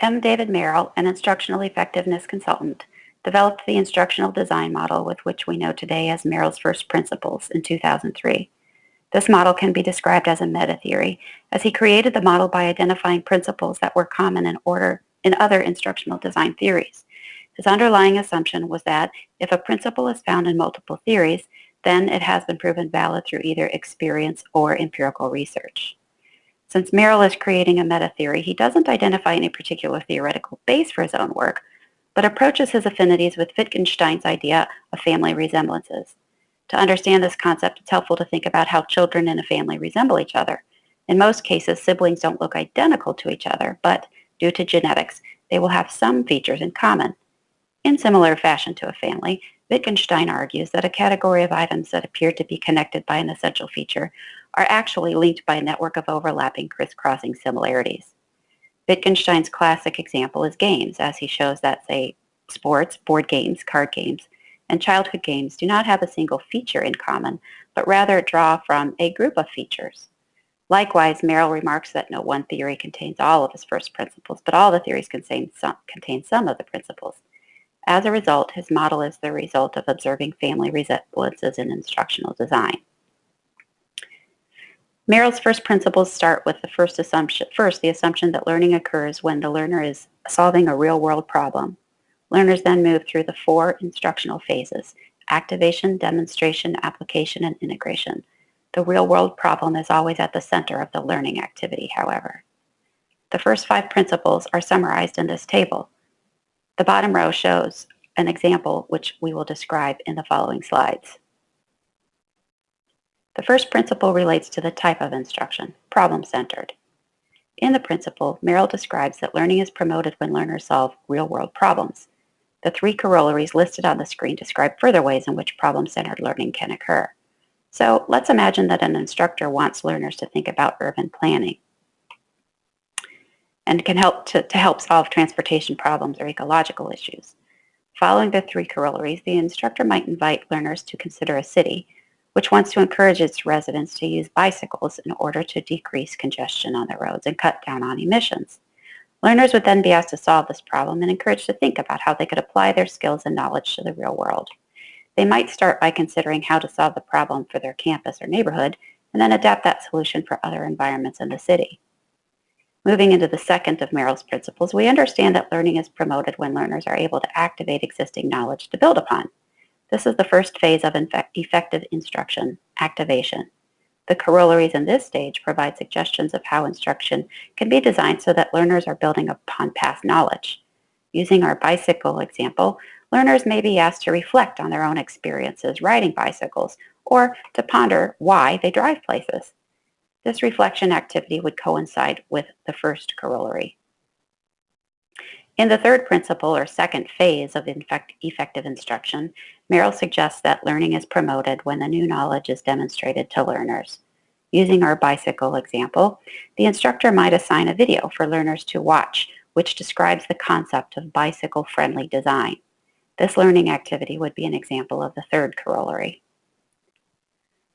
M. David Merrill, an instructional effectiveness consultant, developed the instructional design model with which we know today as Merrill's first principles in 2003. This model can be described as a meta-theory, as he created the model by identifying principles that were common in other instructional design theories. His underlying assumption was that if a principle is found in multiple theories, then it has been proven valid through either experience or empirical research. Since Merrill is creating a meta-theory, he doesn't identify any particular theoretical base for his own work, but approaches his affinities with Wittgenstein's idea of family resemblances. To understand this concept, it's helpful to think about how children in a family resemble each other. In most cases, siblings don't look identical to each other, but due to genetics, they will have some features in common. In similar fashion to a family, Wittgenstein argues that a category of items that appear to be connected by an essential feature are actually linked by a network of overlapping, crisscrossing similarities. Wittgenstein's classic example is games, as he shows that, say, sports, board games, card games, and childhood games do not have a single feature in common, but rather draw from a group of features. Likewise, Merrill remarks that no one theory contains all of his first principles, but all the theories contain some of the principles. As a result, his model is the result of observing family resemblances in instructional design. Merrill's first principles start with the assumption that learning occurs when the learner is solving a real-world problem. Learners then move through the 4 instructional phases: activation, demonstration, application, and integration. The real-world problem is always at the center of the learning activity, however. The first 5 principles are summarized in this table. The bottom row shows an example which we will describe in the following slides. The first principle relates to the type of instruction, problem-centered. In the principle, Merrill describes that learning is promoted when learners solve real-world problems. The 3 corollaries listed on the screen describe further ways in which problem-centered learning can occur. So let's imagine that an instructor wants learners to think about urban planning and can help to help solve transportation problems or ecological issues. Following the 3 corollaries, the instructor might invite learners to consider a city which wants to encourage its residents to use bicycles in order to decrease congestion on the roads and cut down on emissions. Learners would then be asked to solve this problem and encouraged to think about how they could apply their skills and knowledge to the real world. They might start by considering how to solve the problem for their campus or neighborhood, and then adapt that solution for other environments in the city. Moving into the second of Merrill's principles, we understand that learning is promoted when learners are able to activate existing knowledge to build upon. This is the first phase of effective instruction, activation. The corollaries in this stage provide suggestions of how instruction can be designed so that learners are building upon past knowledge. Using our bicycle example, learners may be asked to reflect on their own experiences riding bicycles or to ponder why they drive places. This reflection activity would coincide with the first corollary. In the third principle, or second phase of effective instruction, Merrill suggests that learning is promoted when the new knowledge is demonstrated to learners. Using our bicycle example, the instructor might assign a video for learners to watch, which describes the concept of bicycle-friendly design. This learning activity would be an example of the third corollary.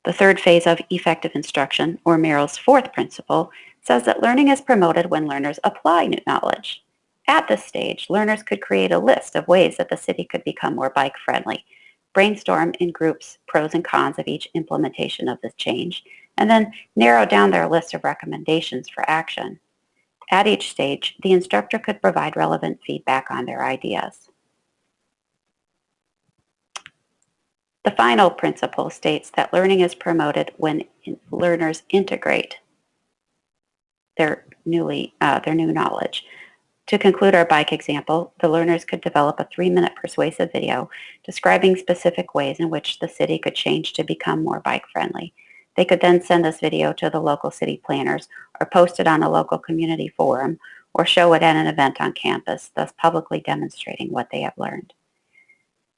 The third phase of effective instruction, or Merrill's fourth principle, says that learning is promoted when learners apply new knowledge. At this stage, learners could create a list of ways that the city could become more bike-friendly, brainstorm in groups pros and cons of each implementation of this change, and then narrow down their list of recommendations for action. At each stage, the instructor could provide relevant feedback on their ideas. The final principle states that learning is promoted when learners integrate their new knowledge. To conclude our bike example, the learners could develop a 3-minute persuasive video describing specific ways in which the city could change to become more bike-friendly. They could then send this video to the local city planners or post it on a local community forum or show it at an event on campus, thus publicly demonstrating what they have learned.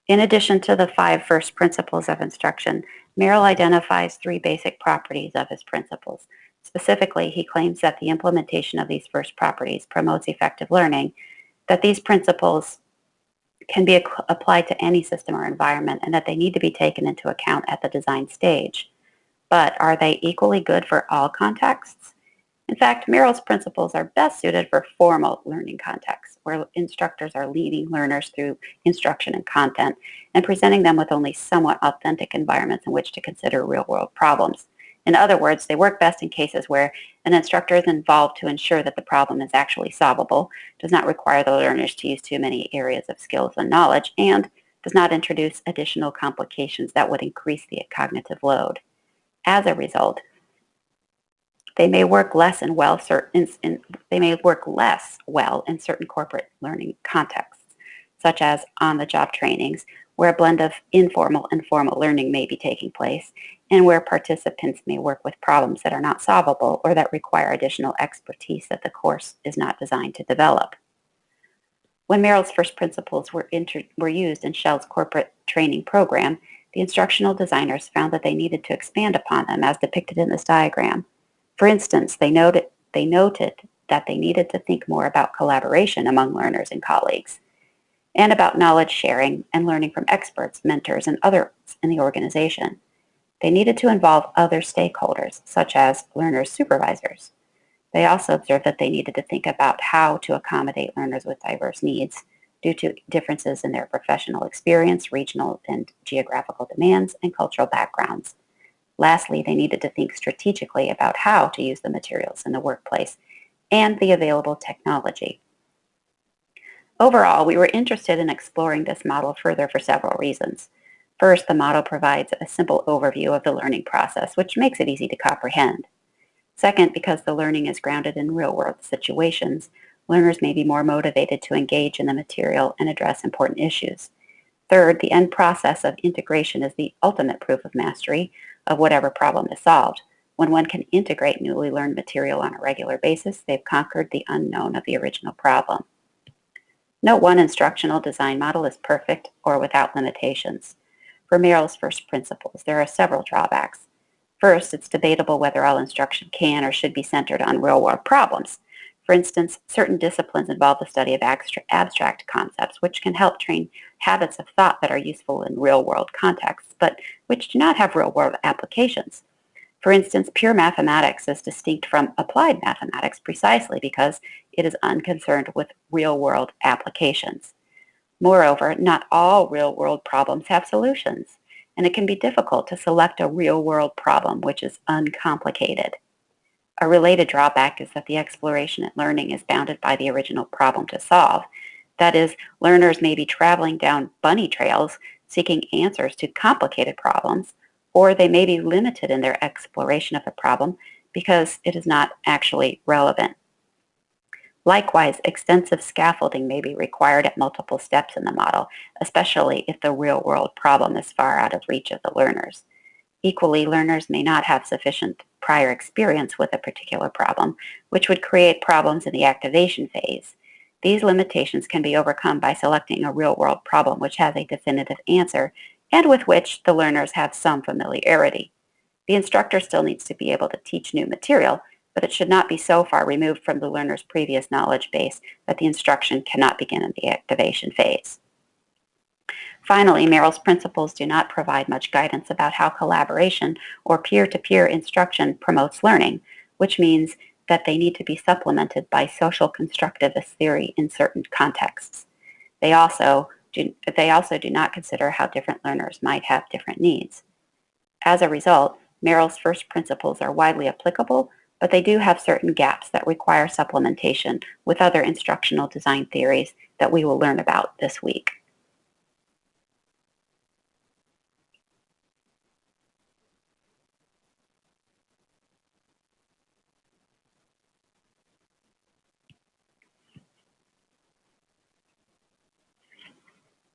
In addition to the 5 first principles of instruction, Merrill identifies 3 basic properties of his principles. Specifically, he claims that the implementation of these first properties promotes effective learning, that these principles can be applied to any system or environment, and that they need to be taken into account at the design stage. But are they equally good for all contexts? In fact, Merrill's principles are best suited for formal learning contexts, where instructors are leading learners through instruction and content and presenting them with only somewhat authentic environments in which to consider real-world problems. In other words, they work best in cases where an instructor is involved to ensure that the problem is actually solvable, does not require the learners to use too many areas of skills and knowledge, and does not introduce additional complications that would increase the cognitive load. As a result, they may work less well in certain corporate learning contexts, such as on-the-job trainings, where a blend of informal and formal learning may be taking place, and where participants may work with problems that are not solvable or that require additional expertise that the course is not designed to develop. When Merrill's first principles were used in Shell's corporate training program, the instructional designers found that they needed to expand upon them as depicted in this diagram. For instance, they noted that they needed to think more about collaboration among learners and colleagues, and about knowledge sharing and learning from experts, mentors, and others in the organization. They needed to involve other stakeholders, such as learners' supervisors. They also observed that they needed to think about how to accommodate learners with diverse needs due to differences in their professional experience, regional and geographical demands, and cultural backgrounds. Lastly, they needed to think strategically about how to use the materials in the workplace and the available technology. Overall, we were interested in exploring this model further for several reasons. First, the model provides a simple overview of the learning process, which makes it easy to comprehend. Second, because the learning is grounded in real-world situations, learners may be more motivated to engage in the material and address important issues. Third, the end process of integration is the ultimate proof of mastery of whatever problem is solved. When one can integrate newly learned material on a regular basis, they've conquered the unknown of the original problem. No one instructional design model is perfect or without limitations. For Merrill's first principles, there are several drawbacks. First, it's debatable whether all instruction can or should be centered on real-world problems. For instance, certain disciplines involve the study of abstract concepts, which can help train habits of thought that are useful in real-world contexts, but which do not have real-world applications. For instance, pure mathematics is distinct from applied mathematics precisely because it is unconcerned with real-world applications. Moreover, not all real-world problems have solutions, and it can be difficult to select a real-world problem which is uncomplicated. A related drawback is that the exploration and learning is bounded by the original problem to solve. That is, learners may be traveling down bunny trails seeking answers to complicated problems, or they may be limited in their exploration of the problem because it is not actually relevant. Likewise, extensive scaffolding may be required at multiple steps in the model, especially if the real-world problem is far out of reach of the learners. Equally, learners may not have sufficient prior experience with a particular problem, which would create problems in the activation phase. These limitations can be overcome by selecting a real-world problem which has a definitive answer and with which the learners have some familiarity. The instructor still needs to be able to teach new material, but it should not be so far removed from the learner's previous knowledge base that the instruction cannot begin in the activation phase. Finally, Merrill's principles do not provide much guidance about how collaboration or peer-to-peer instruction promotes learning, which means that they need to be supplemented by social constructivist theory in certain contexts. They also do not consider how different learners might have different needs. As a result, Merrill's first principles are widely applicable, but they do have certain gaps that require supplementation with other instructional design theories that we will learn about this week.